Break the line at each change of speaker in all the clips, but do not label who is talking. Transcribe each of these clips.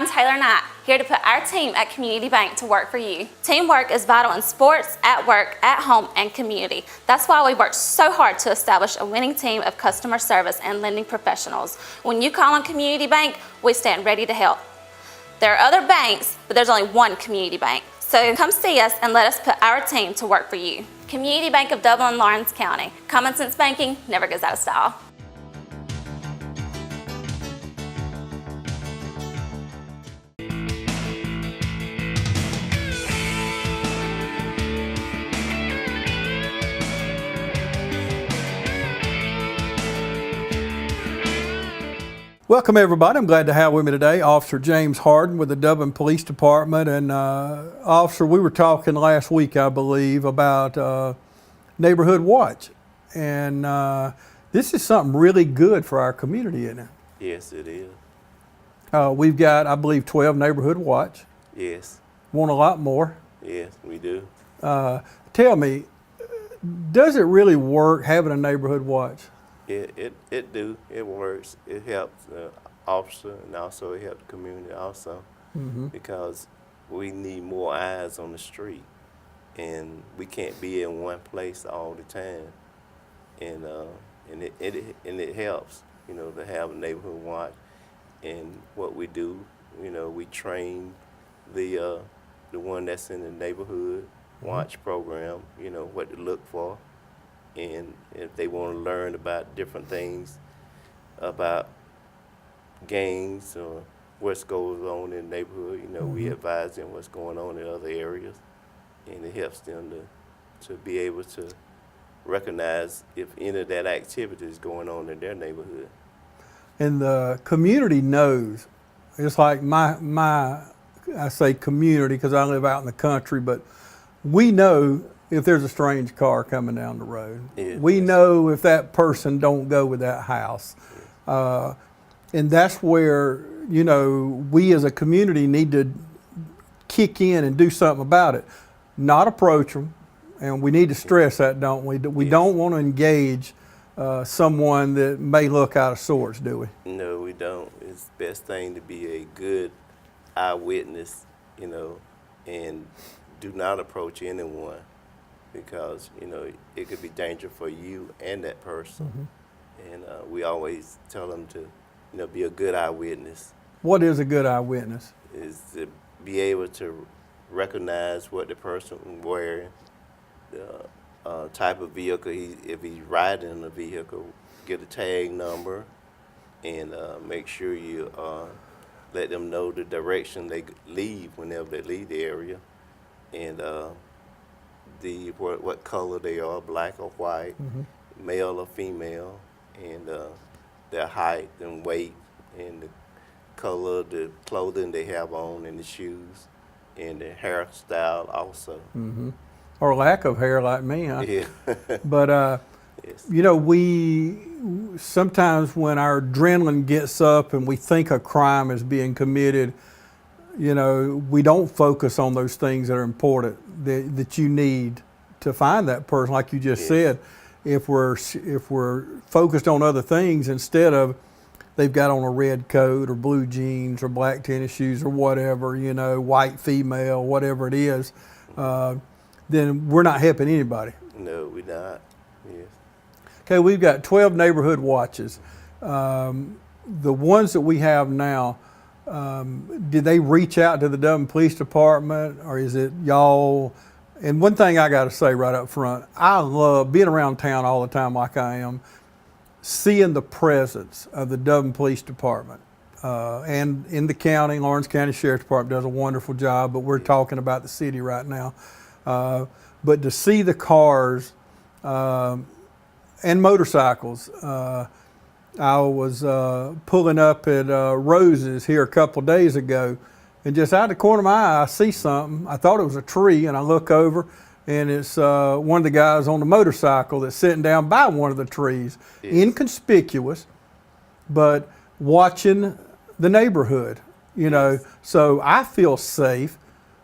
I'm Taylor Knight, here to put our team at Community Bank to work for you. Teamwork is vital in sports, at work, at home, and community. That's why we worked so hard to establish a winning team of customer service and lending professionals. When you call on Community Bank, we stand ready to help. There are other banks, but there's only one Community Bank. So come see us and let us put our team to work for you. Community Bank of Dublin, Lawrence County. Common sense banking never goes out of style.
Welcome everybody. I'm glad to have with me today Officer James Harden with the Dublin Police Department. And Officer, we were talking last week, I believe, about Neighborhood Watch. And this is something really good for our community, isn't it?
Yes, it is.
We've got, I believe, 12 Neighborhood Watch.
Yes.
Want a lot more.
Yes, we do.
Tell me, does it really work having a Neighborhood Watch?
It do. It works. It helps the officer, and also it helps the community also, because we need more eyes on the street, and we can't be in one place all the time, and it helps, you know, to have a neighborhood watch. And what we do, you know, we train the one that's in the neighborhood watch program, you know, what to look for. And if they want to learn about different things, about gangs or what goes on in the neighborhood, you know, we advise them what's going on in other areas, and it helps them to be able to recognize if any of that activity is going on in their neighborhood.
And the community knows. It's like I say community because I live out in the country, but we know if there's a strange car coming down the road. Yeah, we know if that person don't go with that house. And that's where, you know, we as a community need to kick in and do something about it. Not approach them, and we need to stress that, don't we? We don't want to engage someone that may look out of sorts, do we?
No, we don't. It's the best thing to be a good eyewitness, you know, and do not approach anyone, because, you know, it could be dangerous for you and that person. And we always tell them to, you know, be a good eyewitness.
What is a good eyewitness?
Is to be able to recognize what the person is wearing, the type of vehicle, if he's riding in a vehicle, get a tag number, and make sure you let them know the direction they leave whenever they leave the area, and what color they are, black or white, male or female, and their height and weight, and the color of the clothing they have on, and the shoes, and the hairstyle also. Or
lack of hair, like me, huh?
Yeah.
But
yes.
You know, we sometimes when our adrenaline gets up and we think a crime is being committed, you know, we don't focus on those things that are important that you need to find that person, like you just said. If we're focused on other things instead of they've got on a red coat or blue jeans or black tennis shoes or whatever, you know, white female, whatever it is, then we're not helping anybody.
No, we're not. Yes.
Okay, we've got 12 neighborhood watches. The ones that we have now, did they reach out to the Dublin Police Department, or is it y'all? And one thing I got to say right up front, I love being around town all the time like I am, seeing the presence of the Dublin Police Department. And in the county, Lawrence County Sheriff's Department does a wonderful job, but we're talking about the city right now. But to see the cars and motorcycles, I was pulling up at Rose's here a couple days ago, and just out the corner of my eye, I see something. I thought it was a tree, and I look over, and it's one of the guys on the motorcycle that's sitting down by one of the trees. Yes. Inconspicuous, but watching the neighborhood, you know. So I feel safe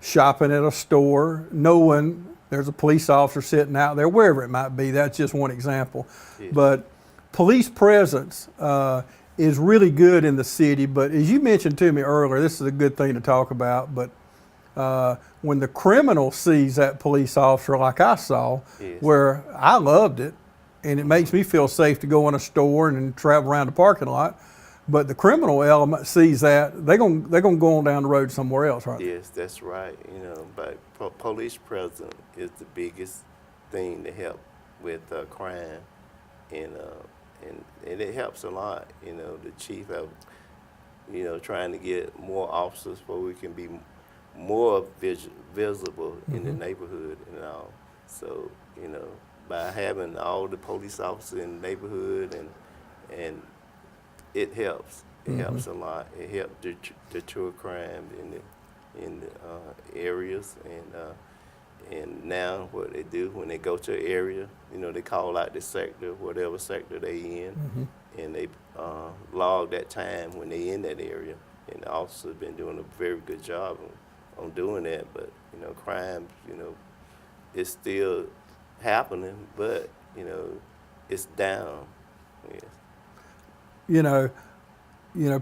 shopping at a store, knowing there's a police officer sitting out there, wherever it might be. That's just one example. Yes. But police presence is really good in the city, but as you mentioned to me earlier, this is a good thing to talk about, but when the criminal sees that police officer like I saw,
Yes.
where I loved it, and it makes me feel safe to go in a store and travel around the parking lot, but the criminal element sees that, they're gonna go on down the road somewhere else, right?
Yes, that's right. You know, but police presence is the biggest thing to help with crime, and and it helps a lot. You know, the chief of trying to get more officers so we can be more visible in the neighborhood and all. So by having all the police officers in the neighborhood and it helps. It helps a lot. It helps deter crime in the areas, and now what they do when they go to an area, they call out the sector, whatever sector they in, and they log that time when they in that area. And the officers been doing a very good job on doing that. But crime, it's still happening, but it's down. Yes.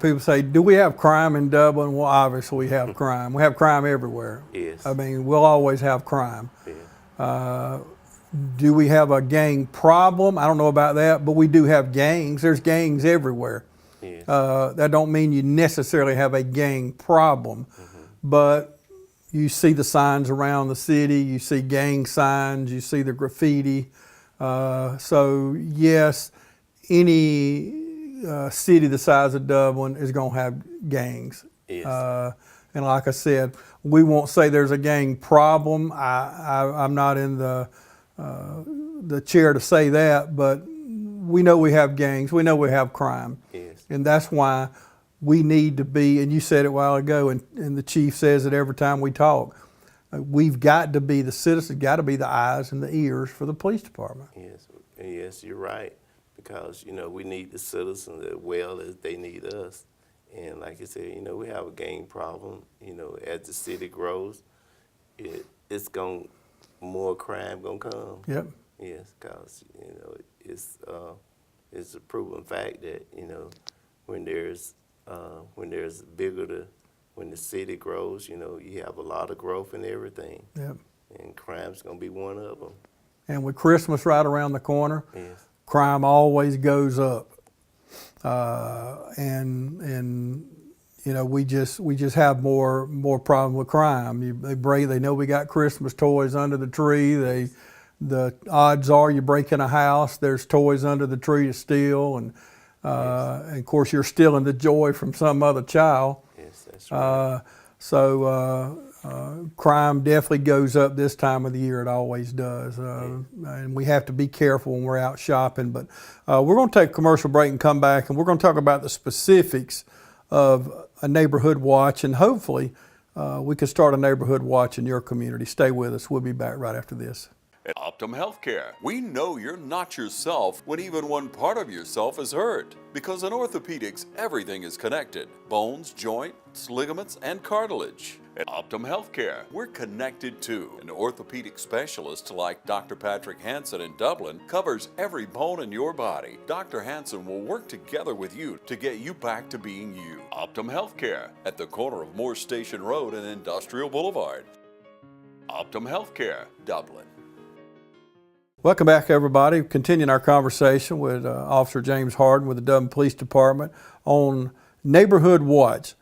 People say, do we have crime in Dublin? Well, obviously we have crime. We have crime everywhere.
Yes.
I mean, we'll always have crime.
Yeah.
Do we have a gang problem? I don't know about that, but we do have gangs. There's gangs everywhere.
Yes.
That don't mean you necessarily have a gang problem, but you see the signs around the city, you see gang signs, you see the graffiti. So yes, any city the size of Dublin is going to have gangs.
Yes.
And like I said, we won't say there's a gang problem. I'm not in the chair to say that, but we know we have gangs. We know we have crime.
Yes.
And that's why we need to be, and you said it a while ago, and the chief says it every time we talk, we've got to be, the citizens got to be the eyes and the ears for the police department.
Yes. Yes, you're right. Because, we need the citizens as well as they need us. And like you said, we have a gang problem. As the city grows, it's more crime gonna come.
Yep.
Yes, because, it's a proven fact that, when the city grows, you have a lot of growth and everything.
Yep.
And crime's gonna be one of them.
And with Christmas right around the corner,
Yes.
crime always goes up, we just have more problem with crime. They know we got Christmas toys under the tree. The odds are you break in a house, there's toys under the tree to steal, and of course you're stealing the joy from some other child.
Yes, that's right.
Crime definitely goes up this time of the year. It always does. And we have to be careful when we're out shopping. But we're going to take a commercial break and come back, and we're going to talk about the specifics of a neighborhood watch, and hopefully we can start a neighborhood watch in your community. Stay with us. We'll be back right after this.
At Optum Healthcare, we know you're not yourself when even one part of yourself is hurt. Because in orthopedics, everything is connected. Bones, joints, ligaments, and cartilage. At Optum Healthcare, we're connected too. An orthopedic specialist like Dr. Patrick Hansen in Dublin covers every bone in your body. Dr. Hansen will work together with you to get you back to being you. Optum Healthcare at the corner of Moore Station Road and Industrial Boulevard. Optum Healthcare, Dublin.
Welcome back, everybody. Continuing our conversation with Officer James Harden with the Dublin Police Department on Neighborhood Watch.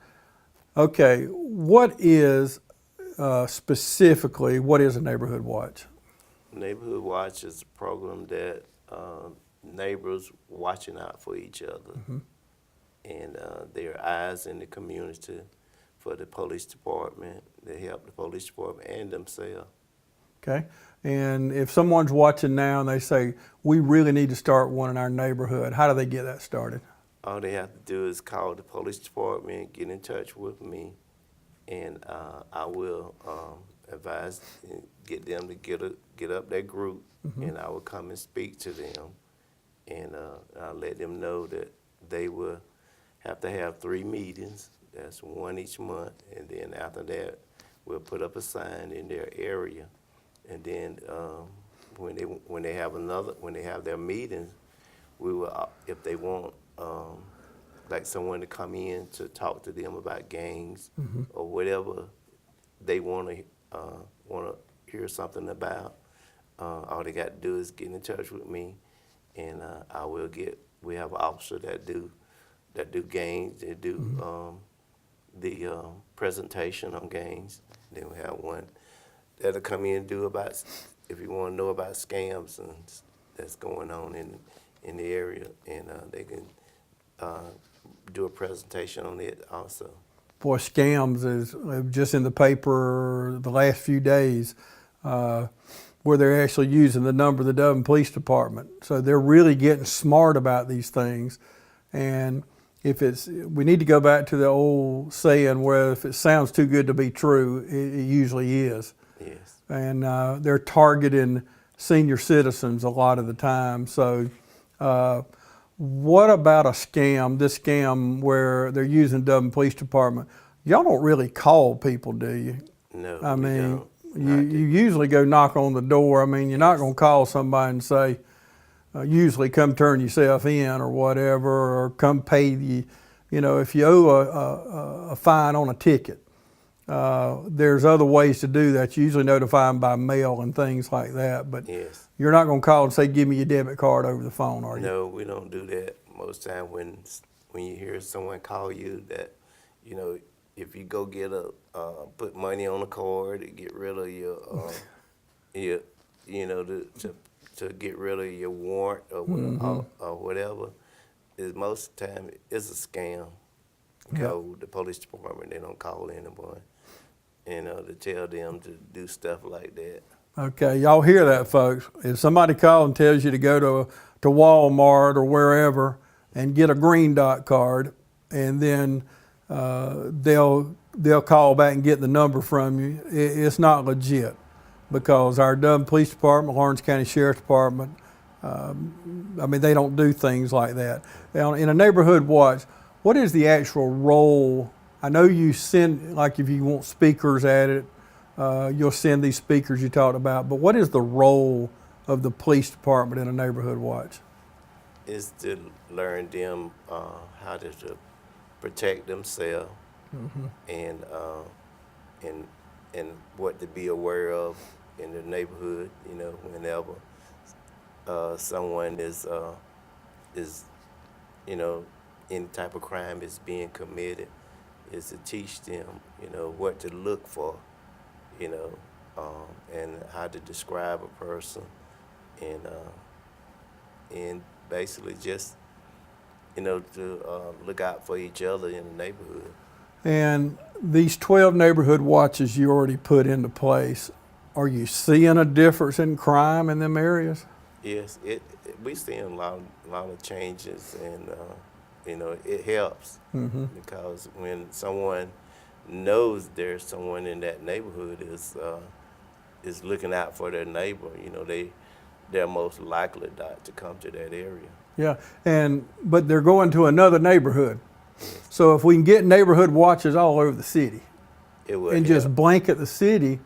Okay, what is specifically, what is a Neighborhood Watch?
Neighborhood Watch is a program that neighbors watching out for each other. And their eyes in the community for the police department. They help the police department and themselves.
Okay, and if someone's watching now and they say, we really need to start one in our neighborhood, how do they get that started?
All they have to do is call the police department, get in touch with me, and I will advise, get them to get up that group, and I will come and speak to them, and I'll let them know that they will have to have 3 meetings. That's one each month, and then after that, we'll put up a sign in their area. And then when they have their meetings, we will, if they want like someone to come in to talk to them about gangs or whatever they want to hear something about. All they got to do is get in touch with me, and we have an officer that do gangs, they do the presentation on gangs. Then we have one that'll come in and do about, if you want to know about scams and that's going on in the area, and they can do a presentation on it also.
Boy, scams is just in the paper the last few days, where they're actually using the number of the Dublin Police Department. So they're really getting smart about these things. And we need to go back to the old saying where if it sounds too good to be true, it usually is.
Yes.
And they're targeting senior citizens a lot of the time. So what about a scam, this scam where they're using Dublin Police Department? Y'all don't really call people, do you?
No,
I mean,
we don't.
you usually go knock on the door. I mean, you're not going to call somebody and say, usually come turn yourself in or whatever, or come pay the, if you owe a fine on a ticket. There's other ways to do that. You usually notify them by mail and things like that, but
Yes.
you're not going to call and say, give me your debit card over the phone, are you?
No, we don't do that. Most time when you hear someone call you that, if you go get put money on a card to get rid of your, to get rid of your warrant or whatever, is most of the time it's a scam. Go the police department, they don't call anyone, to tell them to do stuff like that.
Okay, y'all hear that, folks. If somebody calls and tells you to go to Walmart or wherever and get a green dot card, and then they'll call back and get the number from you, it's not legit, because our Dublin Police Department, Lawrence County Sheriff's Department, they don't do things like that. Now, in a neighborhood watch, what is the actual role? I know you send, like if you want speakers at it, you'll send these speakers you talked about, but what is the role of the police department in a neighborhood watch?
Is to learn them how to protect themselves, and what to be aware of in the neighborhood. Whenever someone is any type of crime is being committed, is to teach them what to look for, and how to describe a person, and basically just to look out for each other in the neighborhood.
And these 12 neighborhood watches you already put into place, are you seeing a difference in crime in them areas?
Yes, we seeing a lot of changes, and it helps, because when someone knows there's someone in that neighborhood is looking out for their neighbor, they're most likely not to come to that area.
Yeah, but they're going to another neighborhood. So if we can get neighborhood watches all over the city
It would
and
help.
just blanket the city,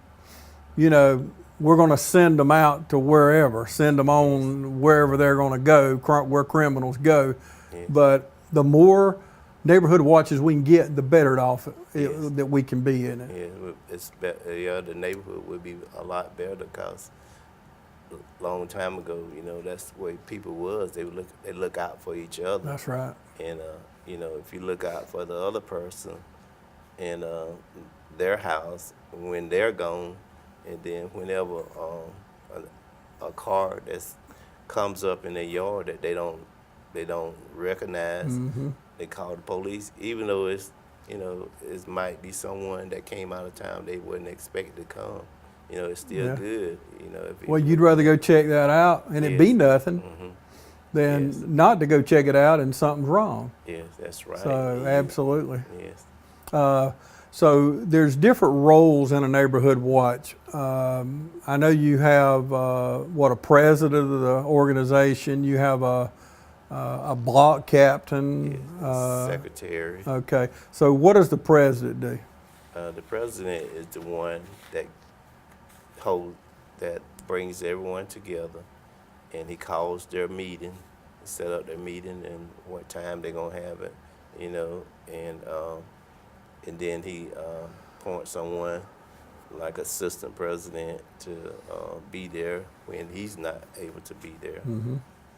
we're going to send them out to wherever, send them on wherever they're going to go, where criminals go.
Yes.
But the more neighborhood watches we can get, the better off
Yes.
that we can be in it.
Yeah, the neighborhood would be a lot better, because a long time ago, that's the way people was. They look out for each other.
That's right.
And if you look out for the other person and their house when they're gone, and then whenever a car that comes up in their yard that they don't recognize, they call the police, even though it might be someone that came out of town they wasn't expected to come. It's still good.
Well, you'd rather go check that out and it be nothing than not to go check it out and something's wrong.
Yes, that's right.
So absolutely.
Yes.
So there's different roles in a neighborhood watch. I know you have a president of the organization. You have a block captain.
Yes, secretary.
Okay. So what does the president do?
The president is the one that brings everyone together, and he calls their meeting, set up their meeting, and what time they're gonna have it, you know, and then he appoints someone like assistant president to be there when he's not able to be there,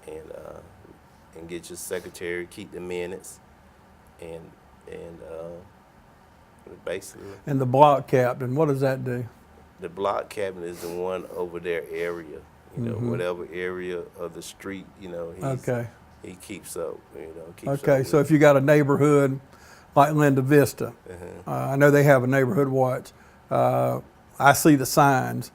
and get your secretary, keep the minutes, and basically.
And the block captain, what does that do?
The block captain is the one over their area, you know, whatever area of the street, you know, he keeps up, you know.
Okay, so if you got a neighborhood like Linda Vista, I know they have a neighborhood watch. I see the signs,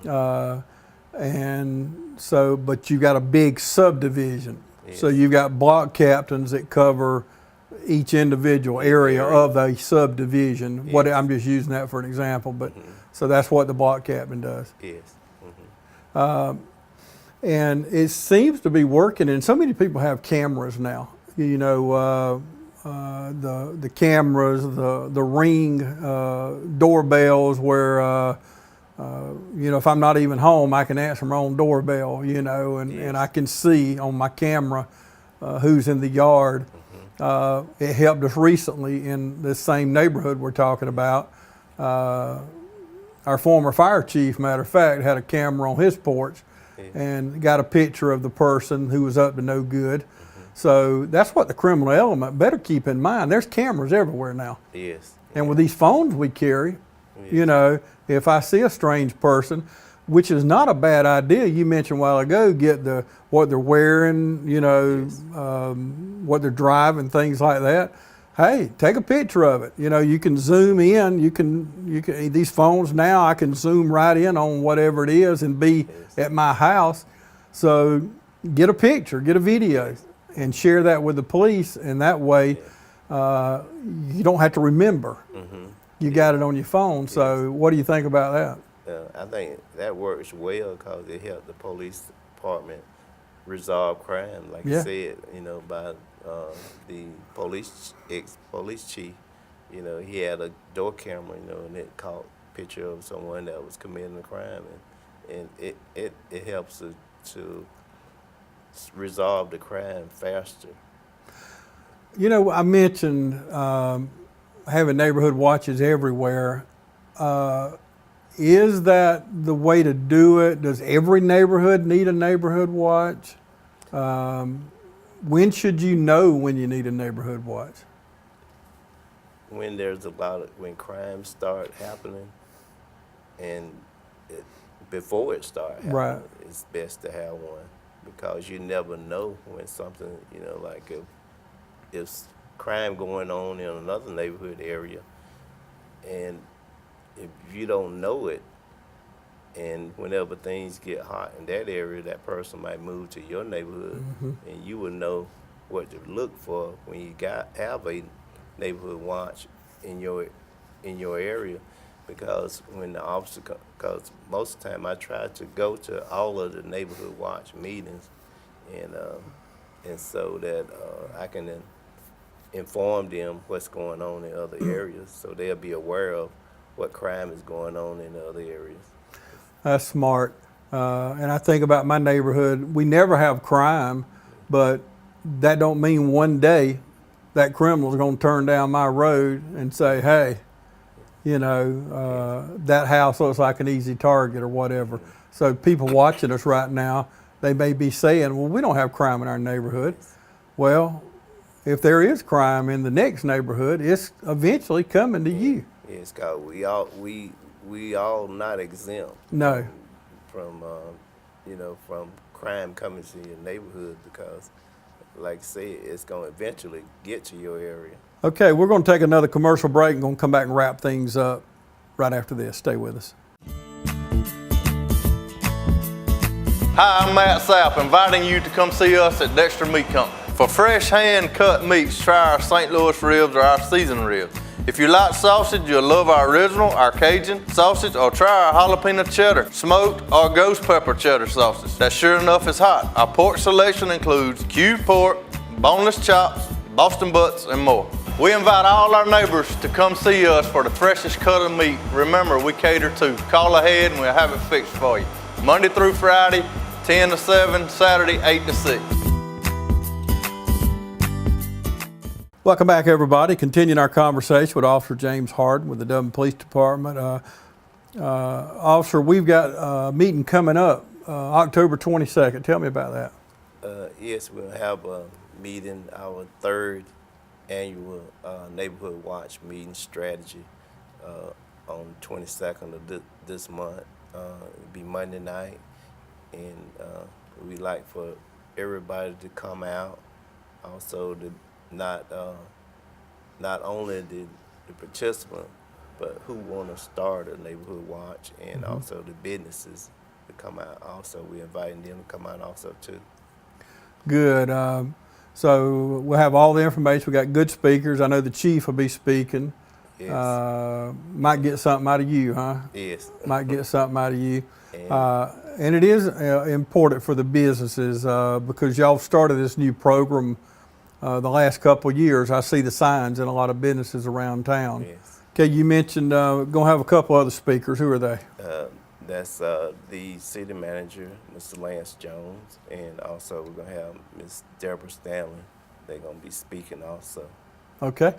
and so, but you got a big subdivision. Yes. So you've got block captains that cover each individual area of a subdivision. Yes. I'm just using that for an example, but so that's what the block captain does.
Yes.
And it seems to be working, and so many people have cameras now. You know, the cameras, the Ring doorbells, where you know, if I'm not even home, I can answer my own doorbell. You know, and I can see on my camera who's in the yard. It helped us recently in this same neighborhood we're talking about. Our former fire chief, matter of fact, had a camera on his porch and got a picture of the person who was up to no good. So that's what the criminal element better keep in mind. There's cameras everywhere now.
Yes.
And with these phones we carry, you know, if I see a strange person, which is not a bad idea. You mentioned a while ago, get what they're wearing, you know, what they're driving, things like that. Hey, take a picture of it. You know, you can zoom in. You can these phones now, I can zoom right in on whatever it is and be at my house. So get a picture, get a video, and share that with the police. And that way, you don't have to remember. You got it on your phone. So what do you think about that?
I think that works well because it helped the police department resolve crime, like you said, you know, by the ex-police chief. You know, he had a door camera, you know, and it caught a picture of someone that was committing a crime, and it helps to resolve the crime faster.
You know, I mentioned having neighborhood watches everywhere. Is that the way to do it? Does every neighborhood need a neighborhood watch? When should you know when you need a neighborhood watch?
When there's when crimes start happening, and before it starts happening, it's best to have one, because you never know when something, you know, like if crime going on in another neighborhood area, and if you don't know it, and whenever things get hot in that area, that person might move to your neighborhood, and you will know what to look for when you have a neighborhood watch in your area. Because when the officer, because most of the time I try to go to all of the neighborhood watch meetings, and so that I can then inform them what's going on in other areas, so they'll be aware of what crime is going on in the other areas.
That's smart. And I think about my neighborhood, we never have crime, but that don't mean one day that criminal's gonna turn down my road and say, hey, you know, that house looks like an easy target or whatever. So people watching us right now, they may be saying, well, we don't have crime in our neighborhood. Well, if there is crime in the next neighborhood, it's eventually coming to you.
Yes, God, we all not exempt.
No.
From you know, from crime coming to your neighborhood, because, like I said, it's gonna eventually get to your area.
Okay, we're gonna take another commercial break and gonna come back and wrap things up right after this. Stay with us.
Hi, I'm Matt Sapp, inviting you to come see us at Dexter Meat Company. For fresh hand-cut meats, try our St. Louis ribs or our seasoned ribs. If you like sausage, you'll love our original, our Cajun sausage, or try our jalapeno cheddar, smoked or ghost pepper cheddar sausage. That sure enough is hot. Our pork selection includes cubed pork, boneless chops, Boston butts, and more. We invite all our neighbors to come see us for the freshest cut of meat. Remember, we cater to. Call ahead and we'll have it fixed for you. Monday through Friday, 10 to 7, Saturday, 8 to 6.
Welcome back, everybody. Continuing our conversation with Officer James Harden with the Dublin Police Department. Officer, we've got a meeting coming up October 22nd. Tell me about that.
Yes, we'll have a meeting, our third annual Neighborhood Watch meeting strategy on 22nd of this month. It'll be Monday night, and we like for everybody to come out. Also, not only the participant, but who want to start a Neighborhood Watch, and also the businesses to come out. Also, we're inviting them to come out also too.
Good. So we'll have all the information. We got good speakers. I know the chief will be speaking.
Yes.
Might get something out of you, huh?
Yes.
Might get something out of you. And it is important for the businesses because y'all started this new program the last couple of years. I see the signs in a lot of businesses around town.
Yes.
Okay, you mentioned going to have a couple other speakers. Who are they?
That's the city manager, Mr. Lance Jones, and also we're gonna have Ms. Deborah Stanley. They're gonna be speaking also.
Okay,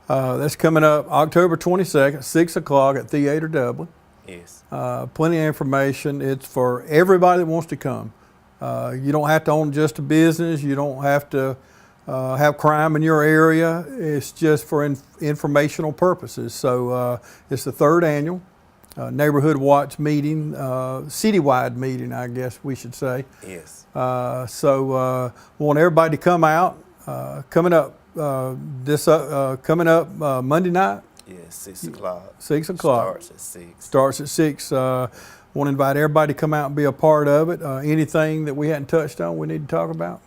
that's coming up October 22nd, 6 o'clock at Theater Dublin.
Yes.
Plenty of information. It's for everybody that wants to come. You don't have to own just a business. You don't have to have crime in your area. It's just for informational purposes. So it's the third annual Neighborhood Watch meeting, citywide meeting, I guess we should say.
Yes.
So we want everybody to come out. Coming up Monday night.
Yes, 6 o'clock.
6 o'clock.
Starts at 6.
Starts at 6. Want to invite everybody to come out and be a part of it. Anything that we hadn't touched on we need to talk about?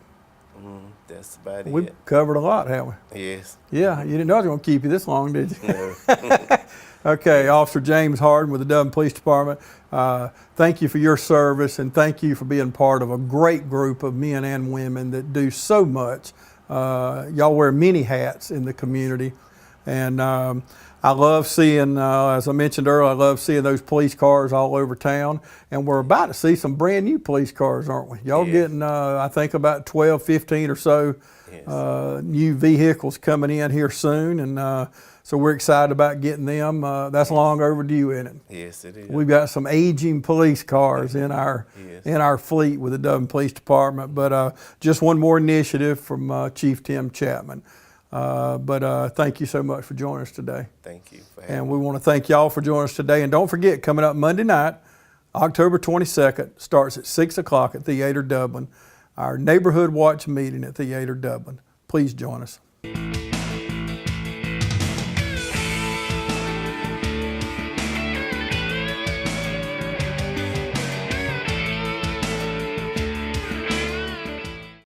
That's about
We've
it.
covered a lot, haven't we?
Yes.
Yeah, you didn't know I was going to keep you this long, did you?
No.
Okay, Officer James Harden with the Dublin Police Department. Thank you for your service, and thank you for being part of a great group of men and women that do so much. Y'all wear many hats in the community, and I love seeing, as I mentioned earlier, I love seeing those police cars all over town, and we're about to see some brand new police cars, aren't we? Y'all getting, I think, about 12, 15 or so new vehicles coming in here soon, and so we're excited about getting them. That's long overdue, isn't it?
Yes, it is.
We've got some aging police cars in our fleet with the Dublin Police Department, but just one more initiative from Chief Tim Chapman. But thank you so much for joining us today.
Thank you for having me.
And we want to thank y'all for joining us today. And don't forget, coming up Monday night, October 22nd, starts at 6 o'clock at Theater Dublin, our Neighborhood Watch meeting at Theater Dublin. Please join us.